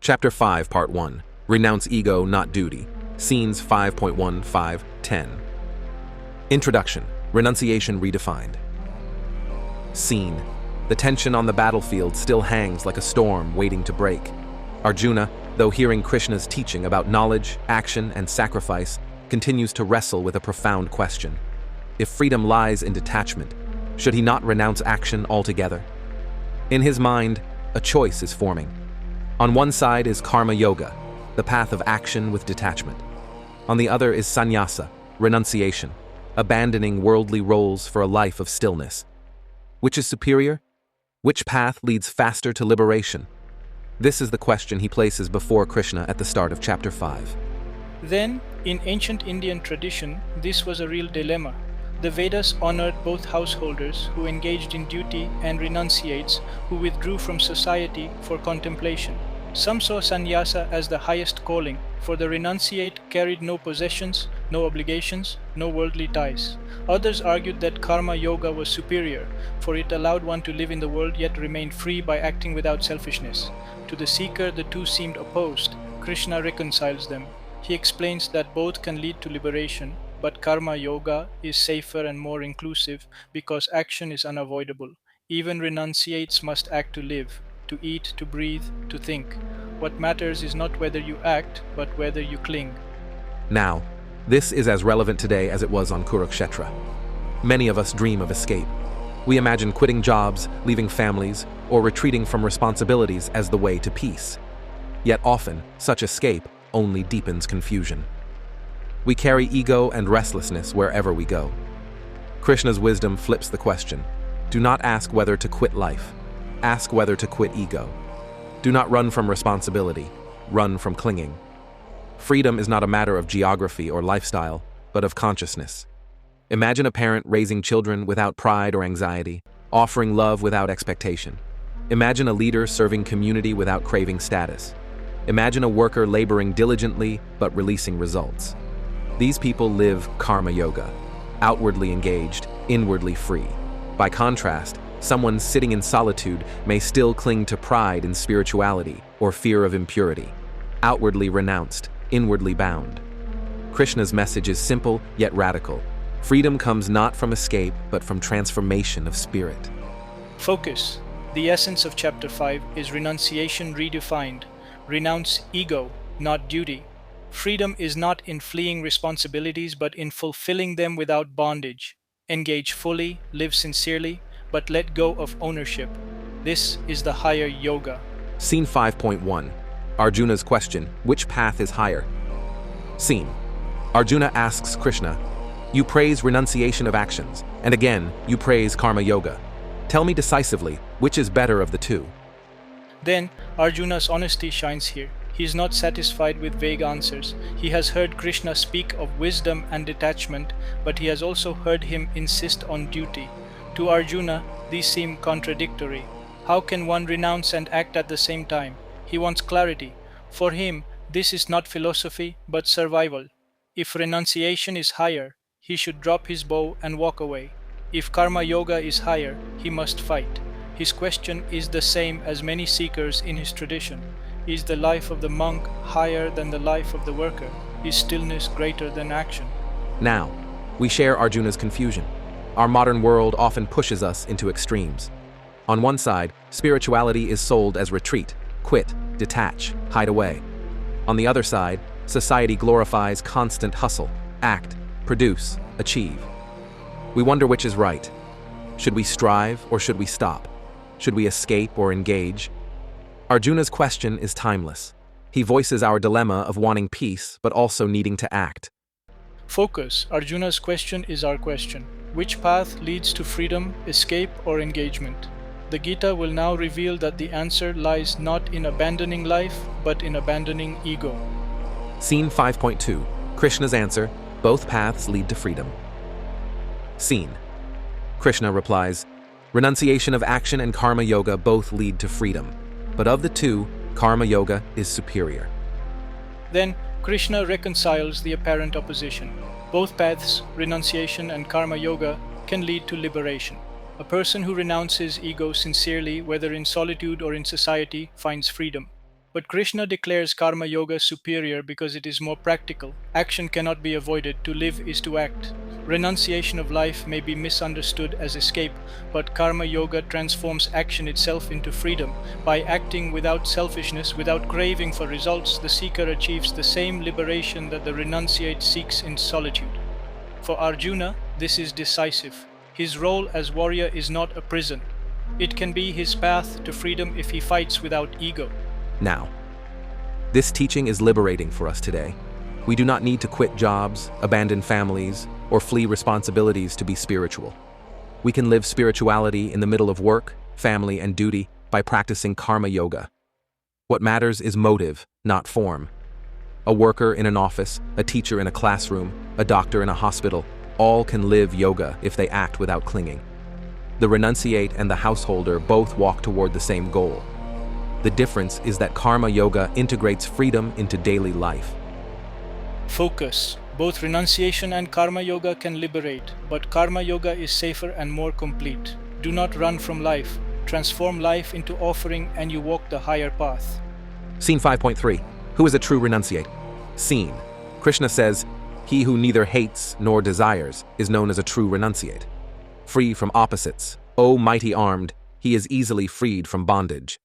Chapter 5, Part 1. Renounce Ego, Not Duty. Scenes 5.15-10. Introduction. Renunciation Redefined. Scene. The tension on the battlefield still hangs like a storm waiting to break. Arjuna, though hearing Krishna's teaching about knowledge, action, and sacrifice, continues to wrestle with a profound question. If freedom lies in detachment, should he not renounce action altogether? In his mind, a choice is forming. On one side is karma yoga, the path of action with detachment. On the other is sannyāsa, renunciation, abandoning worldly roles for a life of stillness. Which is superior? Which path leads faster to liberation? This is the question he places before Krishna at the start of chapter 5. Then, in ancient Indian tradition, this was a real dilemma. The Vedas honored both householders who engaged in duty and renunciates who withdrew from society for contemplation. Some saw sannyāsa as the highest calling, for the renunciate carried no possessions, no obligations, no worldly ties. Others argued that karma yoga was superior, for it allowed one to live in the world yet remain free by acting without selfishness. To the seeker, the two seemed opposed. Krishna reconciles them. He explains that both can lead to liberation, but karma yoga is safer and more inclusive because action is unavoidable. Even renunciates must act to live, to eat, to breathe, to think. What matters is not whether you act, but whether you cling. Now, this is as relevant today as it was on Kurukshetra. Many of us dream of escape. We imagine quitting jobs, leaving families, or retreating from responsibilities as the way to peace. Yet often, such escape only deepens confusion. We carry ego and restlessness wherever we go. Krishna's wisdom flips the question. Do not ask whether to quit life. Ask whether to quit ego. Do not run from responsibility. Run from clinging. Freedom is not a matter of geography or lifestyle, but of consciousness. Imagine a parent raising children without pride or anxiety, offering love without expectation. Imagine a leader serving community without craving status. Imagine a worker laboring diligently but releasing results. These people live karma yoga, outwardly engaged, inwardly free. By contrast, someone sitting in solitude may still cling to pride in spirituality or fear of impurity, outwardly renounced, inwardly bound. Krishna's message is simple yet radical. Freedom comes not from escape, but from transformation of spirit. Focus. The essence of chapter 5 is renunciation redefined. Renounce ego, not duty. Freedom is not in fleeing responsibilities, but in fulfilling them without bondage. Engage fully, live sincerely, but let go of ownership. This is the higher yoga. Scene 5.1. Arjuna's question, which path is higher? Scene. Arjuna asks Krishna, you praise renunciation of actions, and again, you praise karma yoga. Tell me decisively, which is better of the two? Then, Arjuna's honesty shines here. He is not satisfied with vague answers. He has heard Krishna speak of wisdom and detachment, but he has also heard him insist on duty. To Arjuna, these seem contradictory. How can one renounce and act at the same time? He wants clarity. For him, this is not philosophy, but survival. If renunciation is higher, he should drop his bow and walk away. If karma yoga is higher, he must fight. His question is the same as many seekers in his tradition. Is the life of the monk higher than the life of the worker? Is stillness greater than action? Now, we share Arjuna's confusion. Our modern world often pushes us into extremes. On one side, spirituality is sold as retreat, quit, detach, hide away. On the other side, society glorifies constant hustle, act, produce, achieve. We wonder which is right. Should we strive or should we stop? Should we escape or engage? Arjuna's question is timeless. He voices our dilemma of wanting peace but also needing to act. Focus. Arjuna's question is our question. Which path leads to freedom, escape, or engagement? The Gita will now reveal that the answer lies not in abandoning life, but in abandoning ego. Scene 5.2. Krishna's answer, both paths lead to freedom. Scene. Krishna replies, renunciation of action and karma yoga both lead to freedom. But of the two, karma yoga is superior. Then, Krishna reconciles the apparent opposition. Both paths, renunciation and karma yoga, can lead to liberation. A person who renounces ego sincerely, whether in solitude or in society, finds freedom. But Krishna declares karma yoga superior because it is more practical. Action cannot be avoided. To live is to act. Renunciation of life may be misunderstood as escape, but karma yoga transforms action itself into freedom. By acting without selfishness, without craving for results, the seeker achieves the same liberation that the renunciate seeks in solitude. For Arjuna, this is decisive. His role as warrior is not a prison. It can be his path to freedom if he fights without ego. Now, this teaching is liberating for us today. We do not need to quit jobs, abandon families, or flee responsibilities to be spiritual. We can live spirituality in the middle of work, family, and duty by practicing karma yoga. What matters is motive, not form. A worker in an office, a teacher in a classroom, a doctor in a hospital, all can live yoga if they act without clinging. The renunciate and the householder both walk toward the same goal. The difference is that karma yoga integrates freedom into daily life. Focus. Both renunciation and karma yoga can liberate, but karma yoga is safer and more complete. Do not run from life. Transform life into offering and you walk the higher path. Scene 5.3. Who is a true renunciate? Scene. Krishna says, "He who neither hates nor desires is known as a true renunciate. Free from opposites, O mighty armed, he is easily freed from bondage."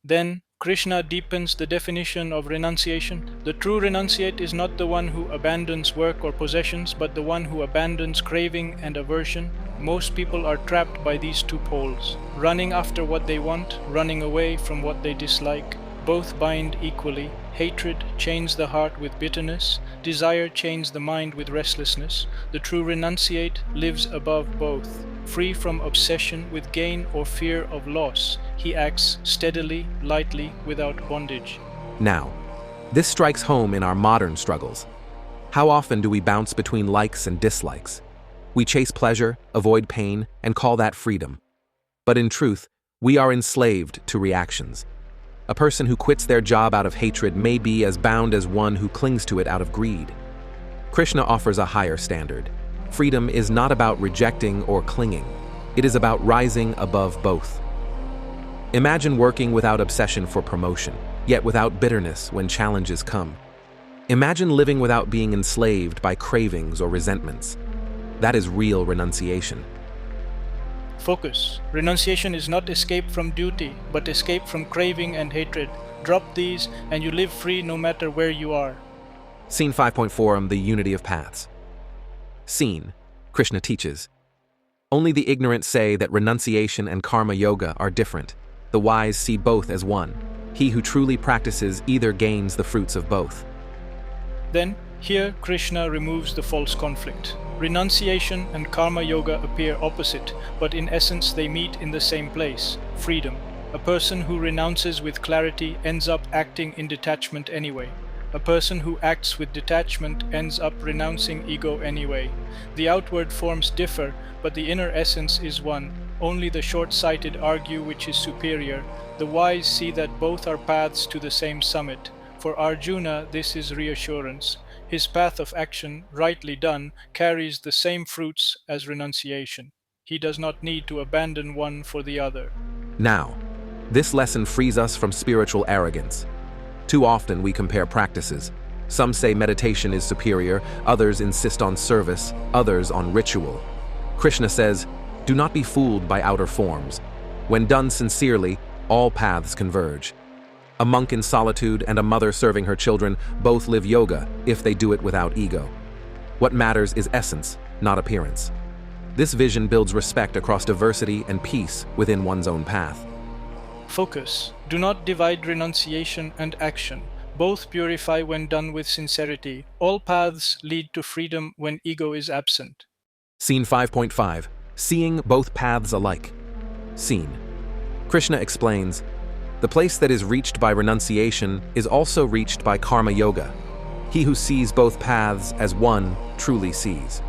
Then Krishna deepens the definition of renunciation. The true renunciate is not the one who abandons work or possessions, but the one who abandons craving and aversion. Most people are trapped by these two poles, running after what they want, running away from what they dislike. Both bind equally. Hatred chains the heart with bitterness. Desire chains the mind with restlessness. The true renunciate lives above both. Free from obsession with gain or fear of loss, he acts steadily, lightly, without bondage. Now, this strikes home in our modern struggles. How often do we bounce between likes and dislikes? We chase pleasure, avoid pain, and call that freedom. But in truth, we are enslaved to reactions. A person who quits their job out of hatred may be as bound as one who clings to it out of greed. Krishna offers a higher standard. Freedom is not about rejecting or clinging. It is about rising above both. Imagine working without obsession for promotion, yet without bitterness when challenges come. Imagine living without being enslaved by cravings or resentments. That is real renunciation. Focus. Renunciation is not escape from duty, but escape from craving and hatred. Drop these and you live free no matter where you are. Scene 5.4. The unity of paths. Scene. Krishna teaches. Only the ignorant say that renunciation and karma yoga are different. The wise see both as one. He who truly practices either gains the fruits of both. Then, here Krishna removes the false conflict. Renunciation and karma yoga appear opposite, but in essence they meet in the same place, freedom. A person who renounces with clarity ends up acting in detachment anyway. A person who acts with detachment ends up renouncing ego anyway. The outward forms differ, but the inner essence is one. Only the short-sighted argue which is superior. The wise see that both are paths to the same summit. For Arjuna, this is reassurance. His path of action, rightly done, carries the same fruits as renunciation. He does not need to abandon one for the other. Now, this lesson frees us from spiritual arrogance. Too often we compare practices. Some say meditation is superior, others insist on service, others on ritual. Krishna says, "Do not be fooled by outer forms. When done sincerely, all paths converge." A monk in solitude and a mother serving her children both live yoga if they do it without ego. What matters is essence, not appearance. This vision builds respect across diversity and peace within one's own path. Focus. Do not divide renunciation and action. Both purify when done with sincerity. All paths lead to freedom when ego is absent. Scene 5.5. Seeing both paths alike. Scene. Krishna explains, the place that is reached by renunciation is also reached by karma yoga. He who sees both paths as one truly sees.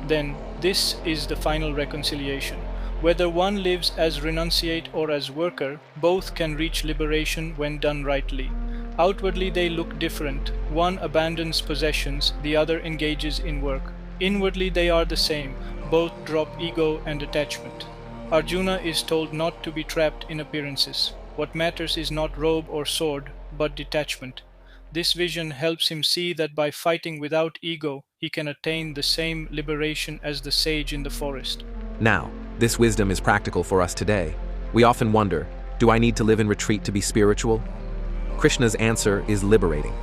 Then, this is the final reconciliation. Whether one lives as renunciate or as worker, both can reach liberation when done rightly. Outwardly they look different. One abandons possessions, the other engages in work. Inwardly they are the same. Both drop ego and attachment. Arjuna is told not to be trapped in appearances. What matters is not robe or sword, but detachment. This vision helps him see that by fighting without ego, he can attain the same liberation as the sage in the forest. Now, this wisdom is practical for us today. We often wonder, do I need to live in retreat to be spiritual? Krishna's answer is liberating.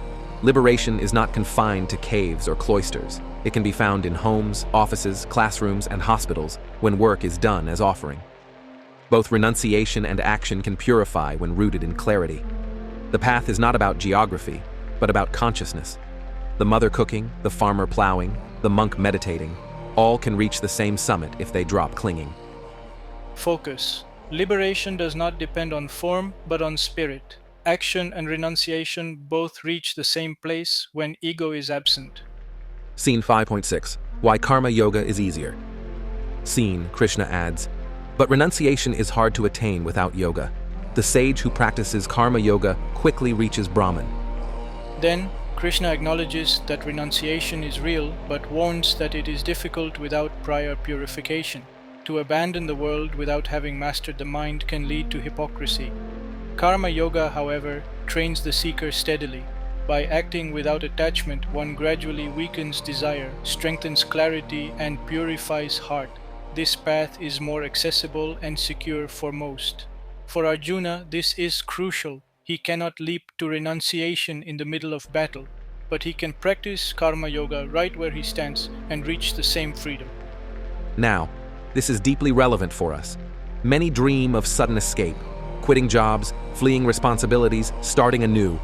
Liberation is not confined to caves or cloisters. It can be found in homes, offices, classrooms, and hospitals when work is done as offering. Both renunciation and action can purify when rooted in clarity. The path is not about geography, but about consciousness. The mother cooking, the farmer plowing, the monk meditating, all can reach the same summit if they drop clinging. Focus. Liberation does not depend on form, but on spirit. Action and renunciation both reach the same place when ego is absent. Scene 5.6. Why Karma Yoga is easier. Scene, Krishna adds, but renunciation is hard to attain without yoga. The sage who practices Karma Yoga quickly reaches Brahman. Then, Krishna acknowledges that renunciation is real, but warns that it is difficult without prior purification. To abandon the world without having mastered the mind can lead to hypocrisy. Karma Yoga, however, trains the seeker steadily. By acting without attachment, one gradually weakens desire, strengthens clarity, and purifies heart. This path is more accessible and secure for most. For Arjuna, this is crucial. He cannot leap to renunciation in the middle of battle, but he can practice Karma Yoga right where he stands and reach the same freedom. Now, this is deeply relevant for us. Many dream of sudden escape, quitting jobs, fleeing responsibilities, starting anew.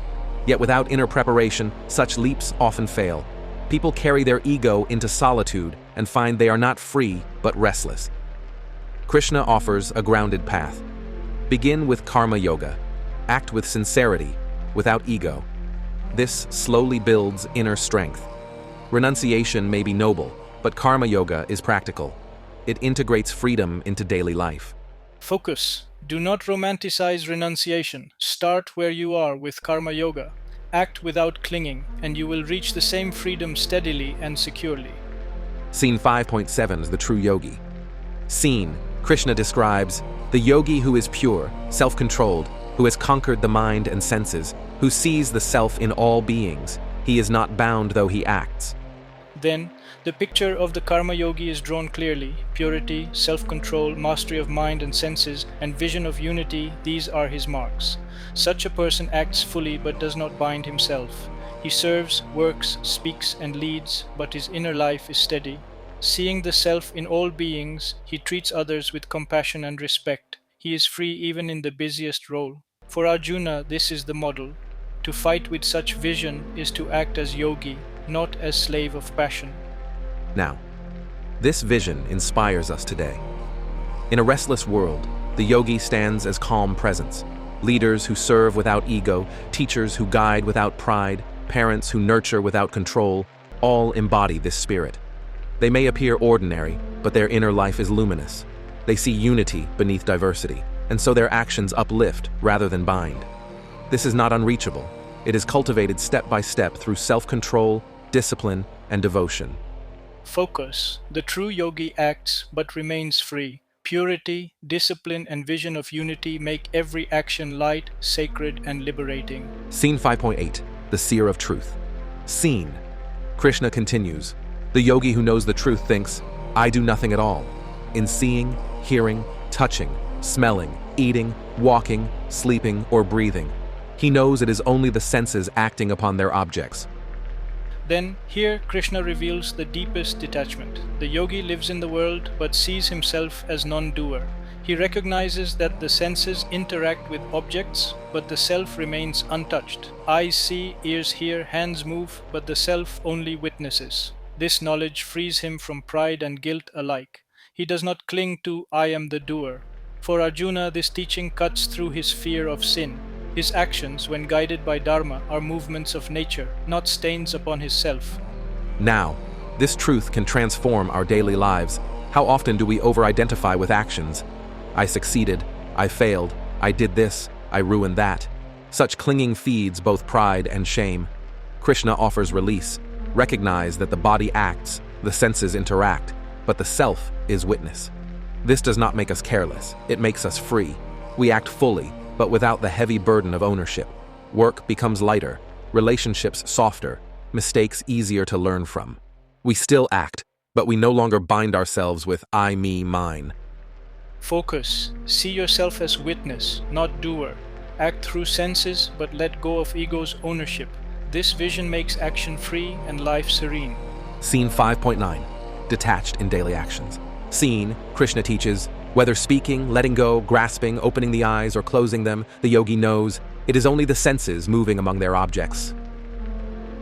Yet without inner preparation, such leaps often fail. People carry their ego into solitude and find they are not free, but restless. Krishna offers a grounded path. Begin with Karma Yoga. Act with sincerity, without ego. This slowly builds inner strength. Renunciation may be noble, but Karma Yoga is practical. It integrates freedom into daily life. Focus. Do not romanticize renunciation. Start where you are with Karma Yoga. Act without clinging, and you will reach the same freedom steadily and securely. Scene 5.7 is the true yogi. Scene, Krishna describes the yogi who is pure, self-controlled, who has conquered the mind and senses, who sees the self in all beings. He is not bound though he acts. Then, the picture of the Karma Yogi is drawn clearly. Purity, self-control, mastery of mind and senses, and vision of unity, these are his marks. Such a person acts fully but does not bind himself. He serves, works, speaks, and leads, but his inner life is steady. Seeing the self in all beings, he treats others with compassion and respect. He is free even in the busiest role. For Arjuna, this is the model. To fight with such vision is to act as yogi, not as slave of passion. Now, this vision inspires us today. In a restless world, the yogi stands as calm presence. Leaders who serve without ego, teachers who guide without pride, parents who nurture without control, all embody this spirit. They may appear ordinary, but their inner life is luminous. They see unity beneath diversity, and so their actions uplift rather than bind. This is not unreachable. It is cultivated step by step through self-control, discipline, and devotion. Focus. The true yogi acts but remains free. Purity, discipline, and vision of unity make every action light, sacred, and liberating. Scene 5.8. The Seer of Truth. Scene. Krishna continues. The yogi who knows the truth thinks, I do nothing at all. In seeing, hearing, touching, smelling, eating, walking, sleeping, or breathing, he knows it is only the senses acting upon their objects. Then, here Krishna reveals the deepest detachment. The yogi lives in the world but sees himself as non-doer. He recognizes that the senses interact with objects, but the self remains untouched. Eyes see, ears hear, hands move, but the self only witnesses. This knowledge frees him from pride and guilt alike. He does not cling to I am the doer. For Arjuna, this teaching cuts through his fear of sin. His actions, when guided by Dharma, are movements of nature, not stains upon his self. Now, this truth can transform our daily lives. How often do we over-identify with actions? I succeeded, I failed, I did this, I ruined that. Such clinging feeds both pride and shame. Krishna offers release. Recognize that the body acts, the senses interact, but the self is witness. This does not make us careless, it makes us free. We act fully, but without the heavy burden of ownership. Work becomes lighter, relationships softer, mistakes easier to learn from. We still act, but we no longer bind ourselves with I, me, mine. Focus. See yourself as witness, not doer. Act through senses, but let go of ego's ownership. This vision makes action free and life serene. Scene 5.9. Detached in daily actions. Scene, Krishna teaches, whether speaking, letting go, grasping, opening the eyes, or closing them, the yogi knows it is only the senses moving among their objects.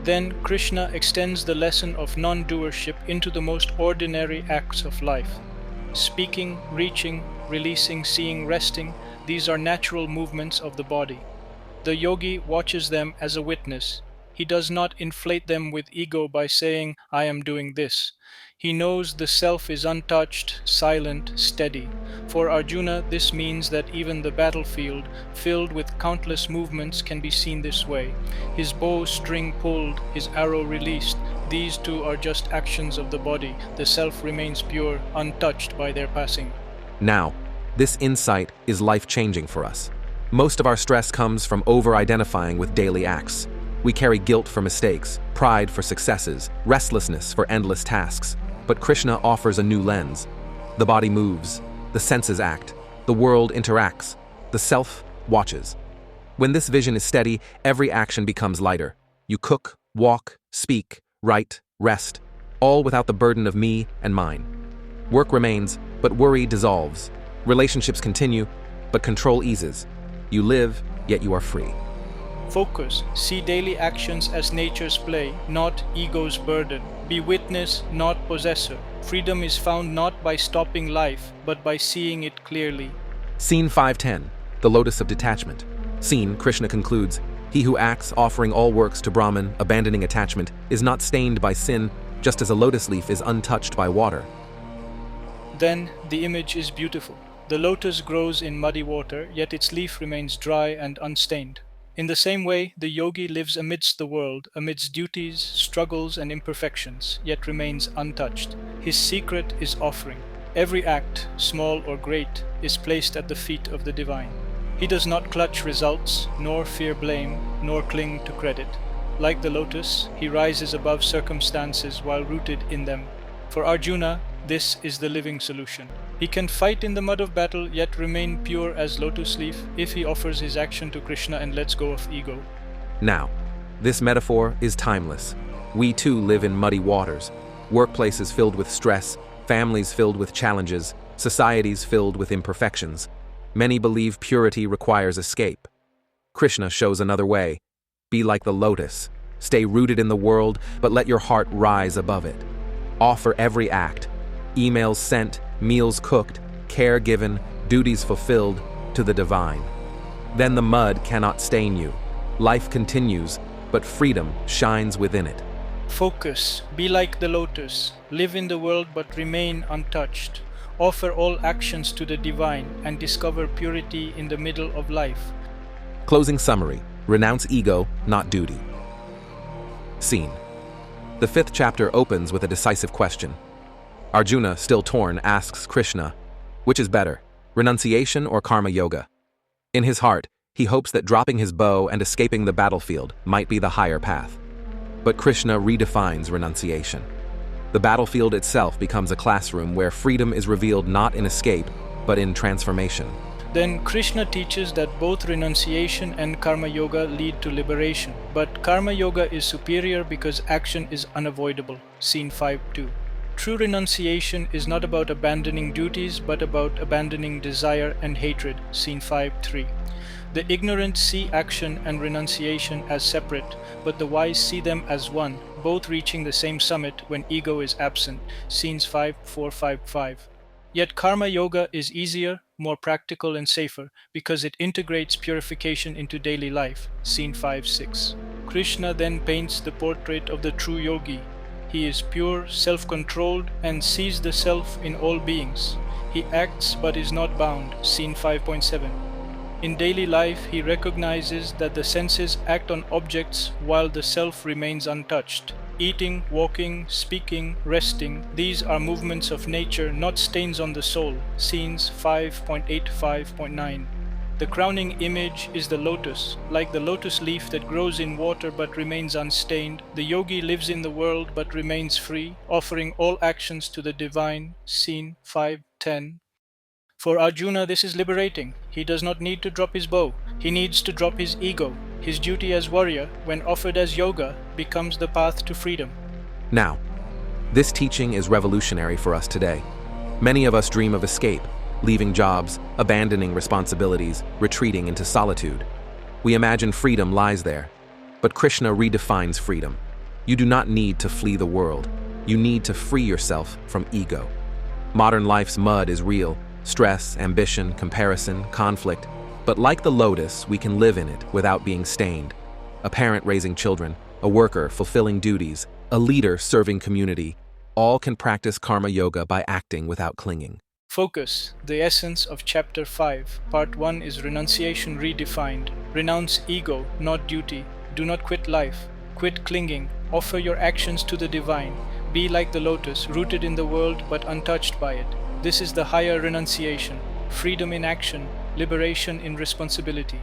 Then Krishna extends the lesson of non-doership into the most ordinary acts of life. Speaking, reaching, releasing, seeing, resting, these are natural movements of the body. The yogi watches them as a witness. He does not inflate them with ego by saying, I am doing this. He knows the self is untouched, silent, steady. For Arjuna, this means that even the battlefield, filled with countless movements, can be seen this way. His bow string pulled, his arrow released. These two are just actions of the body. The self remains pure, untouched by their passing. Now, this insight is life-changing for us. Most of our stress comes from over-identifying with daily acts. We carry guilt for mistakes, pride for successes, restlessness for endless tasks. But Krishna offers a new lens. The body moves, the senses act, the world interacts, the self watches. When this vision is steady, every action becomes lighter. You cook, walk, speak, write, rest, all without the burden of me and mine. Work remains, but worry dissolves. Relationships continue, but control eases. You live, yet you are free. Focus. See daily actions as nature's play, not ego's burden. Be witness, not possessor. Freedom is found not by stopping life, but by seeing it clearly. Scene 5.10. The Lotus of Detachment. Scene, Krishna concludes, he who acts, offering all works to Brahman, abandoning attachment, is not stained by sin, just as a lotus leaf is untouched by water. Then the image is beautiful. The lotus grows in muddy water, yet its leaf remains dry and unstained. In the same way, the yogi lives amidst the world, amidst duties, struggles, and imperfections, yet remains untouched. His secret is offering. Every act, small or great, is placed at the feet of the divine. He does not clutch results, nor fear blame, nor cling to credit. Like the lotus, he rises above circumstances while rooted in them. For Arjuna, this is the living solution. He can fight in the mud of battle, yet remain pure as lotus leaf if he offers his action to Krishna and lets go of ego. Now, this metaphor is timeless. We too live in muddy waters, workplaces filled with stress, families filled with challenges, societies filled with imperfections. Many believe purity requires escape. Krishna shows another way. Be like the lotus. Stay rooted in the world, but let your heart rise above it. Offer every act, emails sent, meals cooked, care given, duties fulfilled, to the divine. Then the mud cannot stain you. Life continues, but freedom shines within it. Focus. Be like the lotus. Live in the world but remain untouched. Offer all actions to the divine and discover purity in the middle of life. Closing summary. Renounce ego, not duty. Scene. The 5th chapter opens with a decisive question. Arjuna, still torn, asks Krishna, which is better, renunciation or karma yoga? In his heart, he hopes that dropping his bow and escaping the battlefield might be the higher path. But Krishna redefines renunciation. The battlefield itself becomes a classroom where freedom is revealed not in escape, but in transformation. Then Krishna teaches that both renunciation and karma yoga lead to liberation. But karma yoga is superior because action is unavoidable. Scene 5.2. True renunciation is not about abandoning duties, but about abandoning desire and hatred. Scene 5.3. The ignorant see action and renunciation as separate, but the wise see them as one, both reaching the same summit when ego is absent. Scenes 5.4.5.5. Yet karma yoga is easier, more practical and safer because it integrates purification into daily life. Scene 5.6. Krishna then paints the portrait of the true yogi. He is pure, self-controlled, and sees the self in all beings. He acts but is not bound. Scene 5.7. In daily life, he recognizes that the senses act on objects while the self remains untouched. Eating, walking, speaking, resting, these are movements of nature, not stains on the soul. Scenes 5.8.5.9. The crowning image is the lotus. Like the lotus leaf that grows in water but remains unstained, the yogi lives in the world but remains free, offering all actions to the divine. Scene 5:10. For Arjuna, this is liberating. He does not need to drop his bow. He needs to drop his ego. His duty as warrior, when offered as yoga, becomes the path to freedom. Now, this teaching is revolutionary for us today. Many of us dream of escape, leaving jobs, abandoning responsibilities, retreating into solitude. We imagine freedom lies there. But Krishna redefines freedom. You do not need to flee the world. You need to free yourself from ego. Modern life's mud is real: stress, ambition, comparison, conflict. But like the lotus, we can live in it without being stained. A parent raising children, a worker fulfilling duties, a leader serving community, all can practice karma yoga by acting without clinging. Focus. The essence of Chapter 5, Part 1 is Renunciation redefined. Renounce ego, not duty. Do not quit life. Quit clinging. Offer your actions to the divine. Be like the lotus, rooted in the world but untouched by it. This is the higher renunciation. Freedom in action, liberation in responsibility.